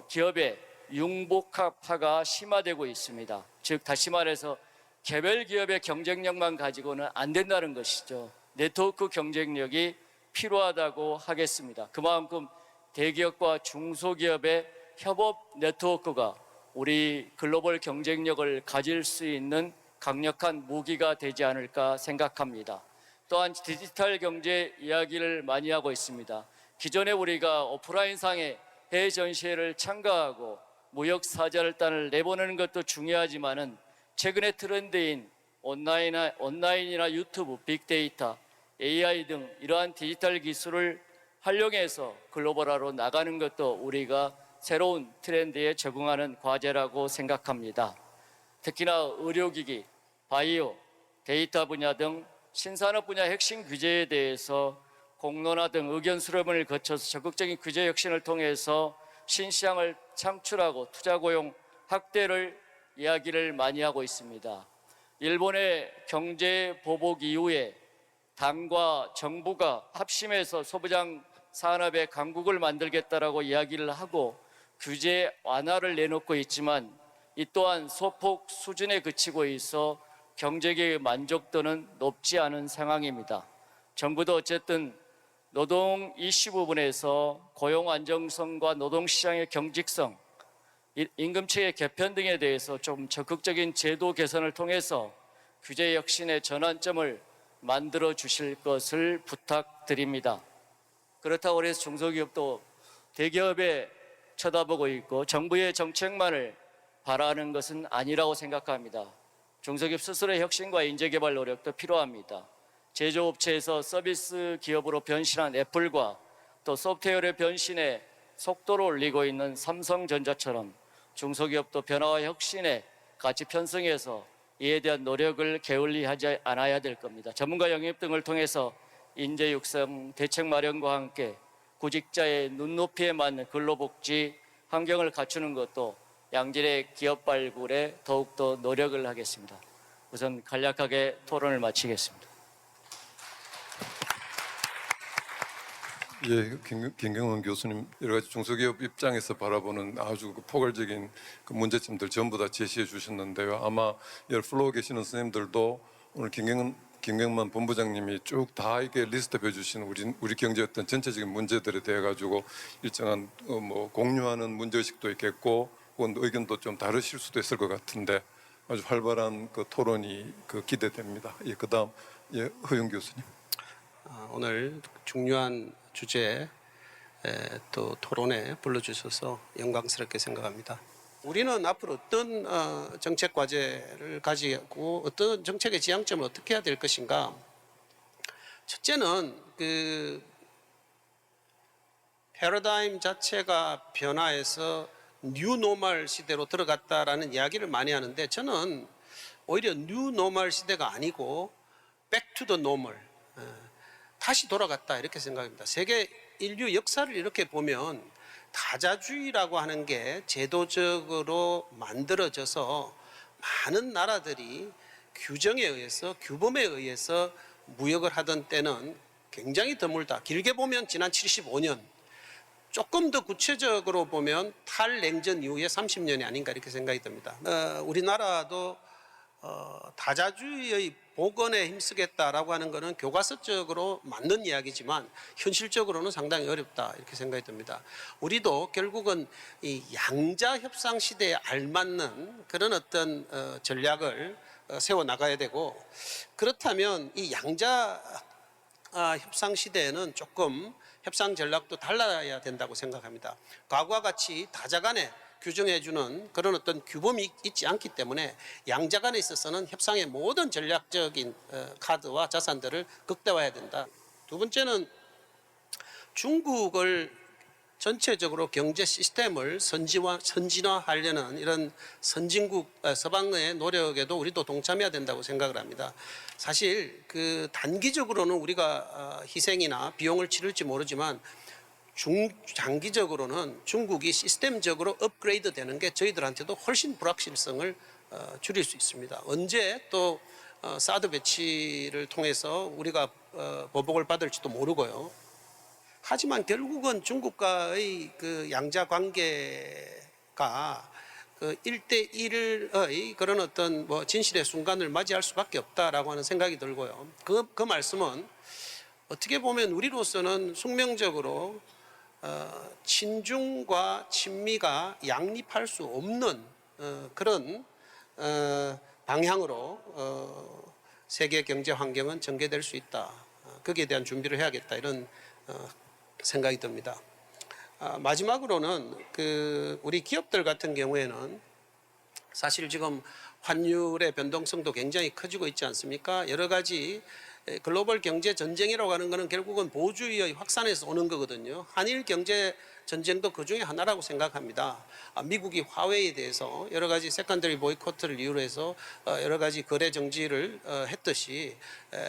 Speaker 12: 기업의 융복합화가 심화되고 있습니다. 즉 다시 말해서 개별 기업의 경쟁력만 가지고는 안 된다는 것이죠. 네트워크 경쟁력이 필요하다고 하겠습니다. 그만큼 대기업과 중소기업의 협업 네트워크가 우리 글로벌 경쟁력을 가질 수 있는 강력한 무기가 되지 않을까 생각합니다. 또한 디지털 경제 이야기를 많이 하고 있습니다. 기존에 우리가 오프라인상의 해외 전시회를 참가하고 무역 사절단을 내보내는 것도 중요하지만은 최근의 트렌드인 온라인이나 유튜브, 빅데이터, AI 등 이러한 디지털 기술을 활용해서 글로벌화로 나가는 것도 우리가 새로운 트렌드에 적응하는 과제라고 생각합니다. 특히나 의료기기, 바이오, 데이터 분야 등 신산업 분야 핵심 규제에 대해서 공론화 등 의견 수렴을 거쳐서 적극적인 규제 혁신을 통해서 신시장을 창출하고 투자 고용 확대를 이야기를 많이 하고 있습니다. 일본의 경제 보복 이후에 당과 정부가 합심해서 소부장 산업의 강국을 만들겠다라고 이야기를 하고 규제 완화를 내놓고 있지만 이 또한 소폭 수준에 그치고 있어 경제계의 만족도는 높지 않은 상황입니다. 정부도 어쨌든 노동 이슈 부분에서 고용 안정성과 노동시장의 경직성, 임금체계 개편 등에 대해서 좀 적극적인 제도 개선을 통해서 규제 혁신의 전환점을 만들어 주실 것을 부탁드립니다. 그렇다고 해서 중소기업도 대기업에 쳐다보고 있고 정부의 정책만을 바라는 것은 아니라고 생각합니다. 중소기업 스스로의 혁신과 인재개발 노력도 필요합니다. 제조업체에서 서비스 기업으로 변신한 애플과 또 소프트웨어의 변신에 속도를 올리고 있는 삼성전자처럼 중소기업도 변화와 혁신에 같이 편성해서 이에 대한 노력을 게을리하지 않아야 될 겁니다. 전문가 영입 등을 통해서 인재 육성 대책 마련과 함께 구직자의 눈높이에 맞는 근로복지 환경을 갖추는 것도 양질의 기업 발굴에 더욱더 노력을 하겠습니다. 우선 간략하게 토론을 마치겠습니다.
Speaker 10: 예, 김경원 교수님 여러 가지 중소기업 입장에서 바라보는 아주 포괄적인 그 문제점들 전부 다 제시해 주셨는데요. 아마 플로어 계시는 선생님들도 오늘 김경만 본부장님이 쭉 다 이게 리스트해 주신 우리 경제 어떤 전체적인 문제들에 대해 가지고 일정한 공유하는 문제의식도 있겠고 혹은 의견도 좀 다르실 수도 있을 것 같은데 아주 활발한 그 토론이 기대됩니다. 예, 그다음 허용 교수님.
Speaker 13: 오늘 중요한 주제 또 토론에 불러주셔서 영광스럽게 생각합니다. 우리는 앞으로 어떤 정책 과제를 가지고 어떤 정책의 지향점을 어떻게 해야 될 것인가. 첫째는 그 패러다임 자체가 변화해서 뉴노멀 시대로 들어갔다라는 이야기를 많이 하는데 저는 오히려 뉴노멀 시대가 아니고 백투더 노멀, 다시 돌아갔다 이렇게 생각합니다. 세계 인류 역사를 이렇게 보면 다자주의라고 하는 게 제도적으로 만들어져서 많은 나라들이 규정에 의해서 규범에 의해서 무역을 하던 때는 굉장히 드물다. 길게 보면 지난 75년, 조금 더 구체적으로 보면 탈냉전 이후에 30년이 아닌가 이렇게 생각이 듭니다. 우리나라도 다자주의의 복원에 힘쓰겠다라고 하는 것은 교과서적으로 맞는 이야기지만 현실적으로는 상당히 어렵다 이렇게 생각이 듭니다. 우리도 결국은 이 양자 협상 시대에 알맞는 그런 어떤 전략을 세워 나가야 되고, 그렇다면 이 양자 협상 시대에는 조금 협상 전략도 달라야 된다고 생각합니다. 과거와 같이 다자 간에 규정해주는 그런 어떤 규범이 있지 않기 때문에 양자 간에 있어서는 협상의 모든 전략적인 카드와 자산들을 극대화해야 된다. 두 번째는 중국을 전체적으로 경제 시스템을 선진화하려는 이런 선진국 서방의 노력에도 우리도 동참해야 된다고 생각을 합니다. 사실 그 단기적으로는 우리가 희생이나 비용을 치를지 모르지만 장기적으로는 중국이 시스템적으로 업그레이드 되는 게 저희들한테도 훨씬 불확실성을 줄일 수 있습니다. 언제 또 사드 배치를 통해서 우리가 보복을 받을지도 모르고요. 하지만 결국은 중국과의 그 양자 관계가 그 1대1의 그런 어떤 뭐 진실의 순간을 맞이할 수밖에 없다라고 하는 생각이 들고요. 그 말씀은 어떻게 보면 우리로서는 숙명적으로 친중과 친미가 양립할 수 없는 그런 방향으로 세계 경제 환경은 전개될 수 있다. 거기에 대한 준비를 해야겠다 이런 생각이 듭니다. 마지막으로는 그 우리 기업들 같은 경우에는 사실 지금 환율의 변동성도 굉장히 커지고 있지 않습니까? 여러 가지 글로벌 경제 전쟁이라고 하는 것은 결국은 보호주의의 확산에서 오는 거거든요. 한일 경제 전쟁도 그 중에 하나라고 생각합니다. 미국이 화웨이에 대해서 여러 가지 세컨더리 보이콧을 이유로 해서 여러 가지 거래 정지를 했듯이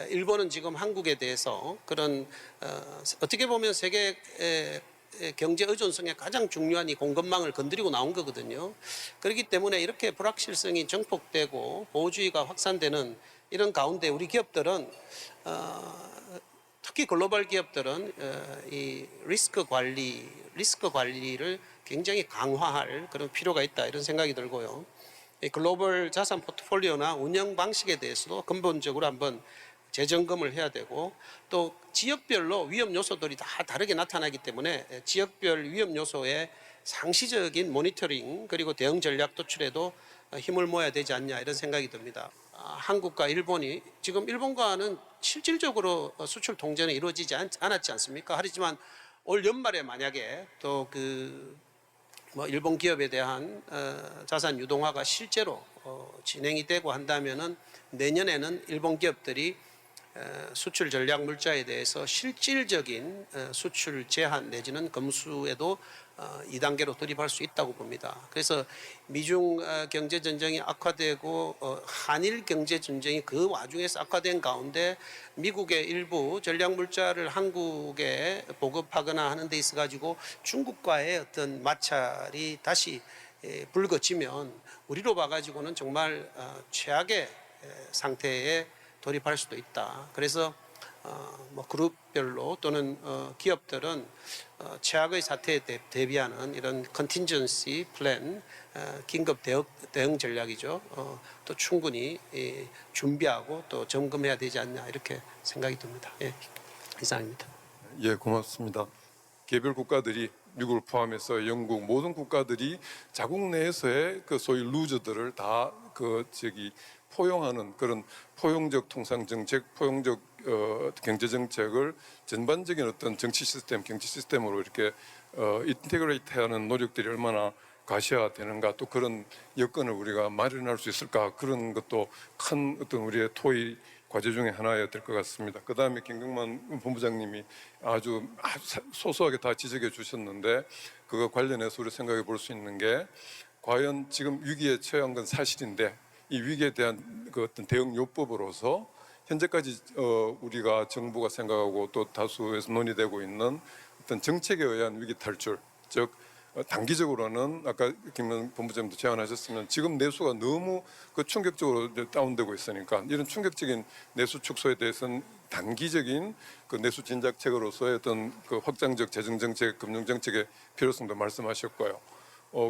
Speaker 13: 일본은 지금 한국에 대해서 그런 어떻게 보면 세계 경제 의존성의 가장 중요한 이 공급망을 건드리고 나온 거거든요. 그렇기 때문에 이렇게 불확실성이 정폭되고 보호주의가 확산되는 이런 가운데 우리 기업들은 특히 글로벌 기업들은 이 리스크 관리를 굉장히 강화할 그런 필요가 있다 이런 생각이 들고요. 이 글로벌 자산 포트폴리오나 운영 방식에 대해서도 근본적으로 한번 재점검을 해야 되고 또 지역별로 위험 요소들이 다 다르게 나타나기 때문에 지역별 위험 요소의 상시적인 모니터링 그리고 대응 전략 도출에도 힘을 모아야 되지 않냐 이런 생각이 듭니다. 한국과 일본이 지금 일본과는 실질적으로 수출 통제는 이루어지지 않았지 않습니까? 하지만 올 연말에 만약에 또 그 뭐 일본 기업에 대한 자산 유동화가 실제로 진행이 되고 한다면은 내년에는 일본 기업들이 수출 전략 물자에 대해서 실질적인 수출 제한 내지는 검수에도 2단계로 돌입할 수 있다고 봅니다. 그래서 미중 경제 전쟁이 악화되고 한일 경제 전쟁이 그 와중에서 악화된 가운데 미국의 일부 전략 물자를 한국에 보급하거나 하는 데 있어 가지고 중국과의 어떤 마찰이 다시 불거지면 우리로 봐 가지고는 정말 최악의 상태에 돌입할 수도 있다. 그래서 뭐 그룹별로 또는 기업들은 최악의 사태에 대비하는 이런 컨틴전시 플랜, 긴급 대응 전략이죠. 또 충분히 준비하고 또 점검해야 되지 않냐 이렇게 생각이 듭니다. 예, 이상입니다.
Speaker 10: 예, 고맙습니다. 개별 국가들이 미국을 포함해서 영국 모든 국가들이 자국 내에서의 그 소위 루저들을 다 포용하는 그런 포용적 통상 정책, 포용적 경제 정책을 전반적인 어떤 정치 시스템, 경제 시스템으로 이렇게 인테그레이트하는 노력들이 얼마나 가시화되는가, 또 그런 여건을 우리가 마련할 수 있을까, 그런 것도 큰 어떤 우리의 토의 과제 중에 하나여야 될 것 같습니다. 그 다음에 김경만 본부장님이 아주 소소하게 다 지적해 주셨는데 그거 관련해서 우리 생각해 볼 수 있는 게 과연 지금 위기에 처한 건 사실인데 이 위기에 대한 그 어떤 대응 요법으로서 현재까지 우리가 정부가 생각하고 또 다수에서 논의되고 있는 어떤 정책에 의한 위기 탈출, 즉 단기적으로는 아까 김 본부장님도 제안하셨으면 지금 내수가 너무 그 충격적으로 다운되고 있으니까 이런 충격적인 내수 축소에 대해서는 단기적인 그 내수 진작책으로서의 어떤 그 확장적 재정 정책, 금융 정책의 필요성도 말씀하셨고요.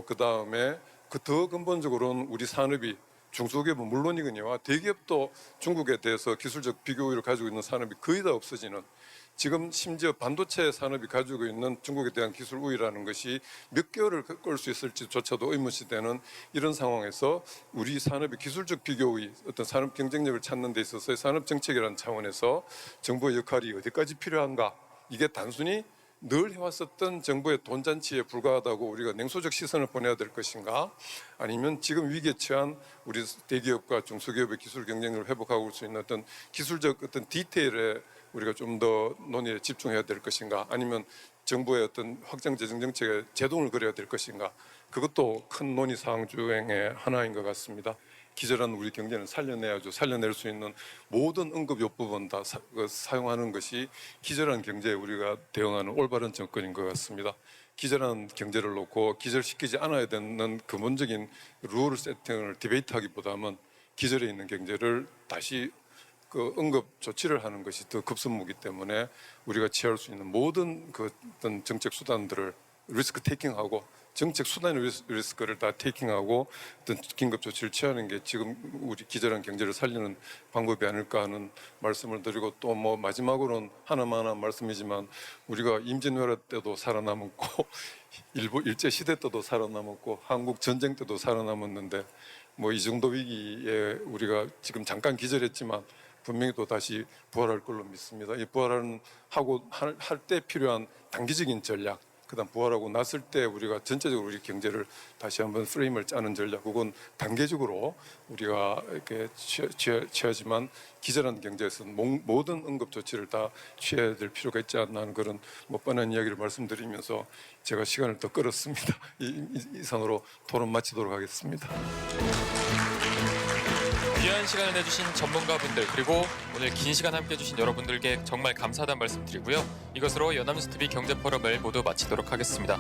Speaker 10: 그 다음에 그 더 근본적으로는 우리 산업이 중소기업은 물론이거니와 대기업도 중국에 대해서 기술적 비교 우위를 가지고 있는 산업이 거의 다 없어지는, 지금 심지어 반도체 산업이 가지고 있는 중국에 대한 기술 우위라는 것이 몇 개월을 끌 수 있을지조차도 의문시되는 이런 상황에서 우리 산업의 기술적 비교 우위, 어떤 산업 경쟁력을 찾는 데 있어서의 산업 정책이라는 차원에서 정부의 역할이 어디까지 필요한가, 이게 단순히 늘 해왔었던 정부의 돈잔치에 불과하다고 우리가 냉소적 시선을 보내야 될 것인가, 아니면 지금 위기에 처한 우리 대기업과 중소기업의 기술 경쟁력을 회복하고 올 수 있는 어떤 기술적 어떤 디테일에 우리가 좀 더 논의에 집중해야 될 것인가, 아니면 정부의 어떤 확장 재정 정책에 제동을 걸어야 될 것인가, 그것도 큰 논의 사항 중에 하나인 것 같습니다. 기절한 우리 경제는 살려내야죠. 살려낼 수 있는 모든 응급요법은 다 사용하는 것이 기절한 경제에 우리가 대응하는 올바른 정권인 것 같습니다. 기절한 경제를 놓고 기절시키지 않아야 되는 근본적인 룰 세팅을 디베이트하기보다는 기절해 있는 경제를 다시 그 응급 조치를 하는 것이 더 급선무기 때문에 우리가 취할 수 있는 모든 그 어떤 정책 수단들을 리스크 테이킹하고 정책 수단의 리스크를 다 테이킹하고 어떤 긴급 조치를 취하는 게 지금 우리 기절한 경제를 살리는 방법이 아닐까 하는 말씀을 드리고, 또 뭐 마지막으로는 하나만 말씀이지만 우리가 임진왜란 때도 살아남았고 일제 시대 때도 살아남았고 한국 전쟁 때도 살아남았는데 뭐 이 정도 위기에 우리가 지금 잠깐 기절했지만 분명히 또 다시 부활할 걸로 믿습니다. 이 부활하는 하고 할 때 필요한 단기적인 전략, 그다음 부활하고 났을 때 우리가 전체적으로 우리 경제를 다시 한번 프레임을 짜는 전략, 그건 단계적으로 우리가 이렇게 취하지만 기절한 경제에서는 모든 응급 조치를 다 취해야 될 필요가 있지 않나 하는 그런 뭐 뻔한 이야기를 말씀드리면서 제가 시간을 더 끌었습니다. 이상으로 토론 마치도록 하겠습니다.
Speaker 2: 귀한 시간을 내주신 전문가분들, 그리고 오늘 긴 시간 함께해 주신 여러분들께 정말 감사하다는 말씀 드리고요. 이것으로 연합뉴스TV 경제포럼을 모두 마치도록 하겠습니다.